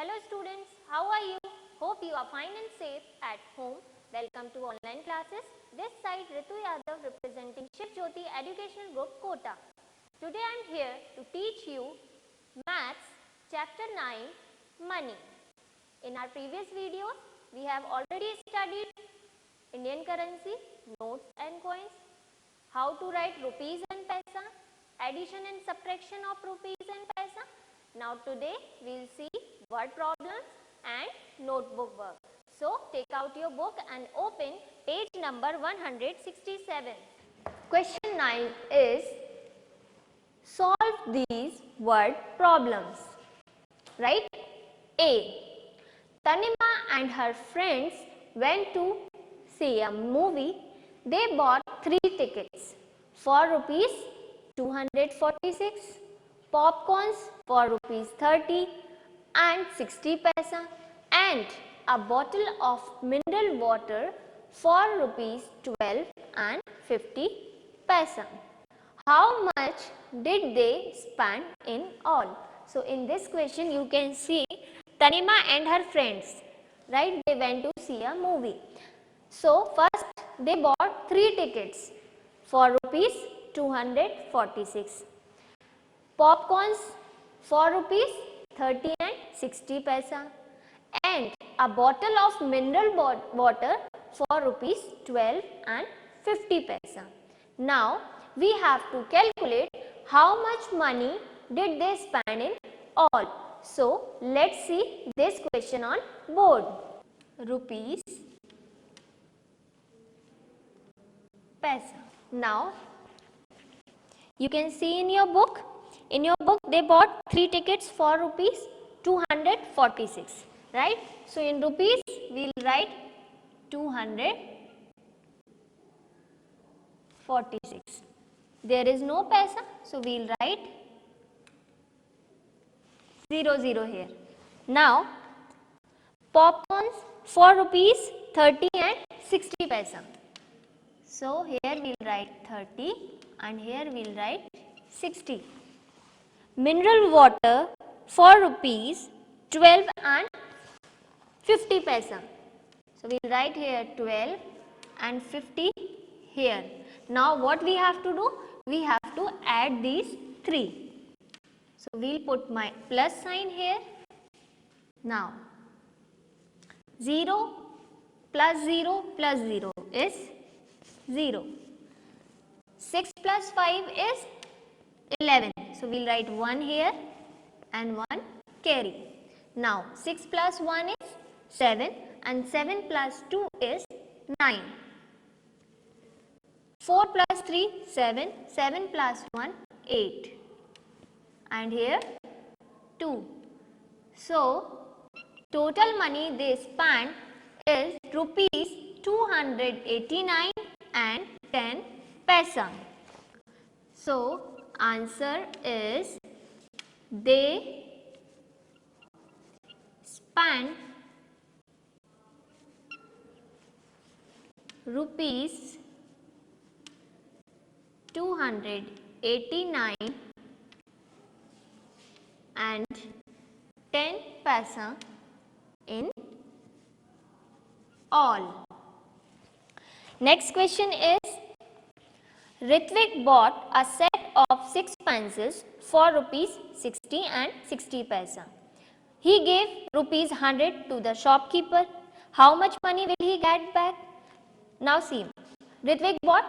Hello students, how are you? Hope you are fine and safe at home. Welcome to online classes. This side Ritu Yadav representing Shiv Jyoti Educational Group Kota. Today I am here to teach you Maths Chapter 9 Money. In our previous videos, we have already studied Indian currency, notes and coins, how to write rupees and paisa, addition and subtraction of rupees and paisa. Now today we will see word problems and notebook work. So take out your book and open page number 167. Question 9 is solve these word problems. Right? A. Tanima and her friends went to see a movie. They bought 3 tickets for rupees 246, popcorns for rupees 30 and 60 paisa, and a bottle of mineral water for rupees 12 and 50 paisa. How much did they spend in all? So in this question you can see Tanima and her friends, right? They went to see a movie. So first they bought 3 tickets for rupees 246. Popcorns for rupees 30 and 60 paisa, and a bottle of mineral water for rupees 12 and 50 paisa. Now we have to calculate how much money did they spend in all. So let's see this question on board. Rupees, paisa. Now you can see in your book they bought 3 tickets for rupees 246, right? So in rupees we will write 246. There is no paisa, so we will write 00 here. Now popcorns for rupees 30 and 60 paisa. So here we will write 30 and here we will write 60. Mineral water for rupees 12 and 50 paisa. So we will write here 12 and 50 here. Now what we have to do? We have to add these 3. So we will put my plus sign here. Now 0 plus 0 plus 0 is 0. 6 plus 5 is 11. So we will write 1 here and 1 carry. Now 6 plus 1 is 7 and 7 plus 2 is 9. 4 plus 3 7, 7 plus 1 8 and here 2. So total money they spent is rupees 289 and 10 paisa. So answer is they spent rupees 289 and 10 paisa in all. Next question is Ritvik bought a set of 6 pencils for rupees 60 and 60 paisa. He gave rupees 100 to the shopkeeper. How much money will he get back? Now see, Ritvik bought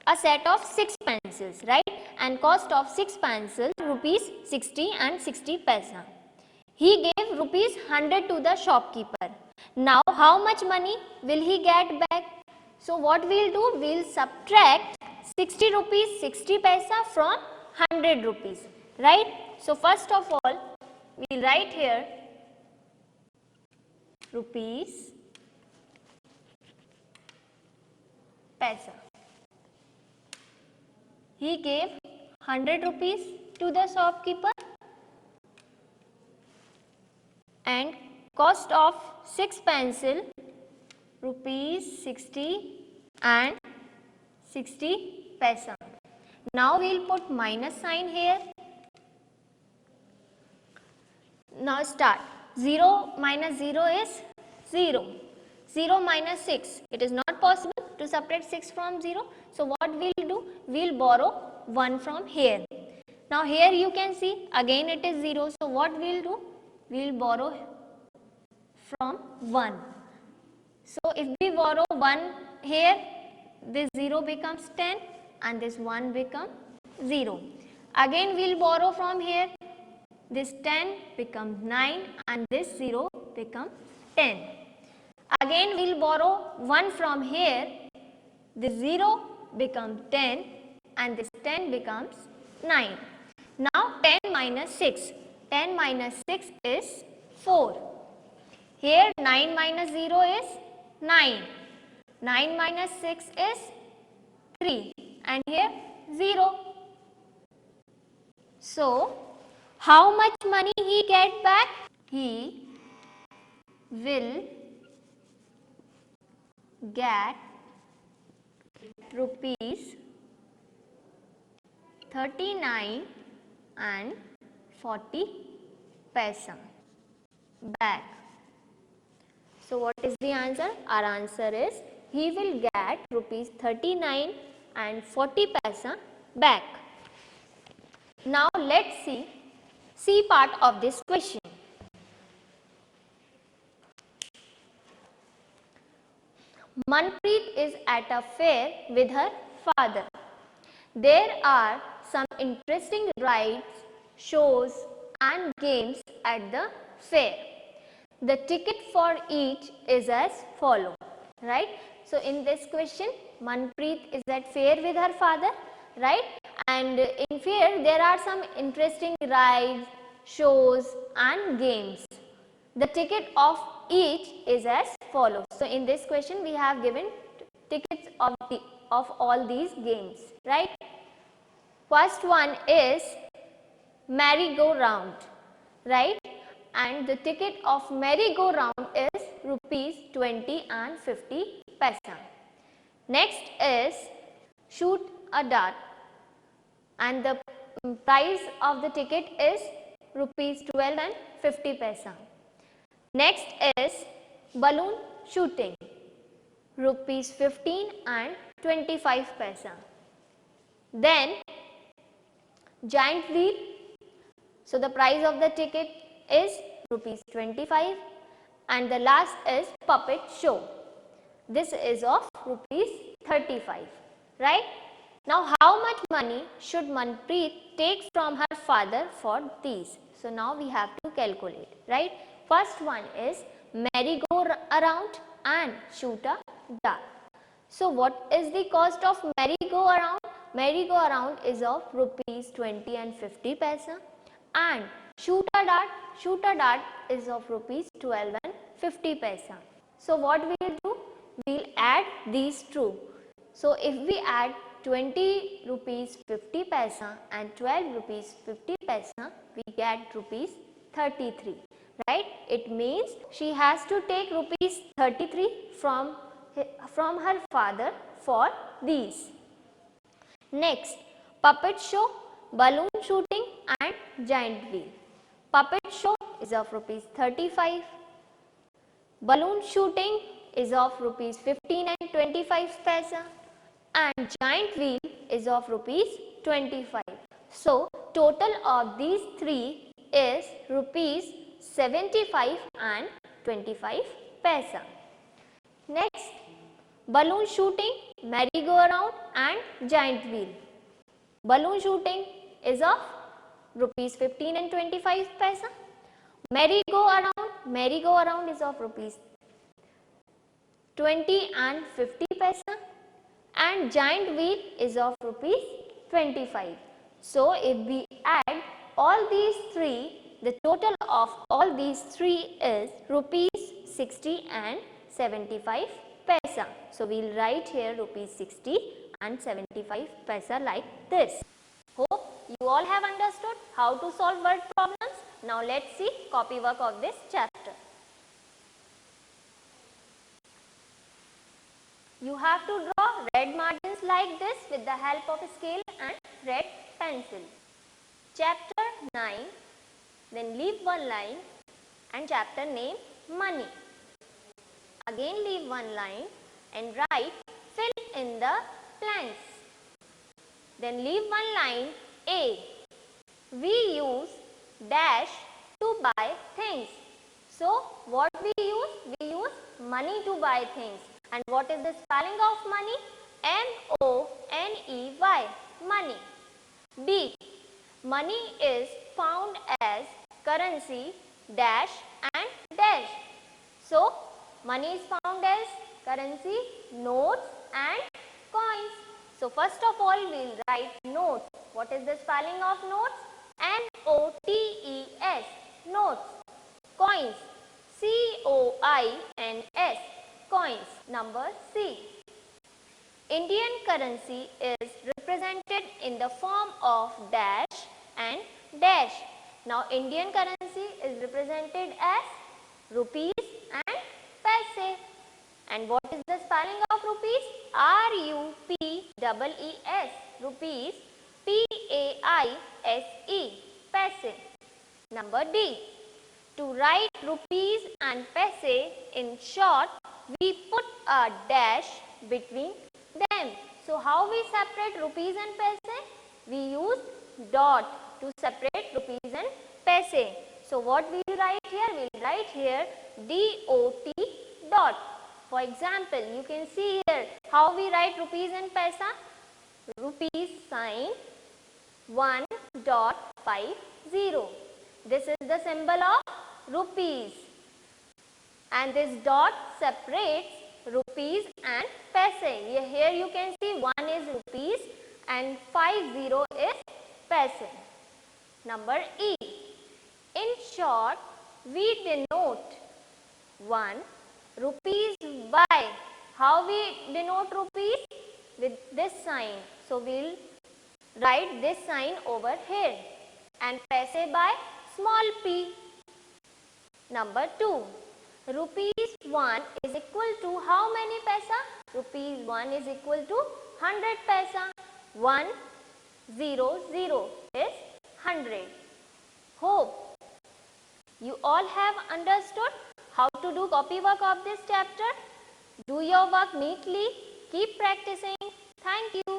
a set of 6 pencils, right? And cost of 6 pencils rupees 60 and 60 paisa. He gave rupees 100 to the shopkeeper. Now how much money will he get back? So what we will do? We will subtract 60 rupees 60 paisa from 100 rupees, right? So first of all we will write here rupees, paisa. He gave 100 rupees to the shopkeeper and cost of 6 pencil rupees 60 and 60 paisa. Now we will put minus sign here. Now start 0 minus 0 is 0. 0 minus 6, it is not possible to subtract 6 from 0. So what we will do? We will borrow 1 from here. Now here you can see again it is 0. So what we will do? We will borrow from 1. So if we borrow 1 here, this 0 becomes 10 and this 1 becomes 0. Again we will borrow from here, this 10 becomes 9 and this 0 becomes 10. Again we will borrow 1 from here, this 0 becomes 10 and this 10 becomes 9. Now 10 minus 6, 10 minus 6 is 4. Here 9 minus 0 is 9, 9 minus 6 is 3 and here 0. So, how much money he get back? He will get rupees 39 and 40 paisa back. So what is the answer? Our answer is he will get rupees 39 and 40 paisa back. Now let's see C part of this question. Manpreet is at a fair with her father. There are some interesting rides, shows and games at the fair. The ticket for each is as follows, right? So in this question, Manpreet is at fair with her father, right? And in fair there are some interesting rides, shows and games. The ticket of each is as follows. So in this question we have given tickets of all these games, right? First one is merry-go-round, right? And the ticket of merry-go-round is rupees 20 and 50 paisa. Next is shoot a dart and the price of the ticket is rupees 12 and 50 paisa. Next is balloon shooting, rupees 15 and 25 paisa. Then giant wheel, so the price of the ticket is rupees 25 and the last is puppet show. This is of rupees 35, right? Now how much money should Manpreet take from her father for these? So now we have to calculate, right? First one is merry-go-round and shoot a dart. So what is the cost of merry-go-round? Merry-go-round is of rupees 20 and 50 paisa and shoot a dart is of rupees 12 and 50 paisa. So what we will do? We will add these two. So if we add 20 rupees 50 paisa and 12 rupees 50 paisa, we get rupees 33, right? It means she has to take rupees 33 from her father for these. Next, puppet show, balloon shooting and giant wheel. Puppet show is of rupees 35, balloon shooting is of rupees 15 and 25 paisa and giant wheel is of rupees 25. So total of these three is rupees 75 and 25 paisa. Next, balloon shooting, merry-go-round and giant wheel. Balloon shooting is of rupees 15 and 25 paisa. Merry-go-round is of rupees 20 and 50 paisa and giant wheel is of rupees 25. So if we add all these three, the total of all these three is rupees 60 and 75 paisa. So we will write here rupees 60 and 75 paisa like this. Hope you all have understood how to solve word problems. Now let's see copy work of this chapter. You have to draw red margins like this with the help of a scale and red pencil. Chapter 9, then leave one line and chapter name money. Again leave one line and write fill in the blanks. Then leave one line A. We use dash to buy things. So what we use? We use money to buy things. And what is the spelling of money? M-O-N-E-Y, money. B. Money is found as currency dash and dash. So money is found as currency, notes and coins. So first of all we will write notes. What is the spelling of notes? N-O-T-E-S, notes. Coins, C-O-I-N-S, coins. Number C. Indian currency is represented in the form of dash and dash. Now Indian currency is represented as rupees and paise. And what is the spelling of rupees? R-U-P-E-E-S, rupees. P-A-I-S-E, paise. Number D. To write rupees and paise in short, we put a dash between them. So how we separate rupees and paise? We use dot to separate rupees and paise. So what we write here? We will write here D-O-T dot. For example, you can see here how we write rupees and paisa. Rupees sign 1.50. This is the symbol of rupees. And this dot separates rupees and paise. Here you can see 1 is rupees and 50 is paise. Number E. In short, we denote 1 rupees by. How we denote rupees? With this sign. So we will write this sign over here. And paise by small p. Number 2. Rupees 1 is equal to how many paisa? Rupees 1 is equal to 100 paisa. 100 is 100. Hope you all have understood how to do copy work of this chapter. Do your work neatly. Keep practicing. Thank you.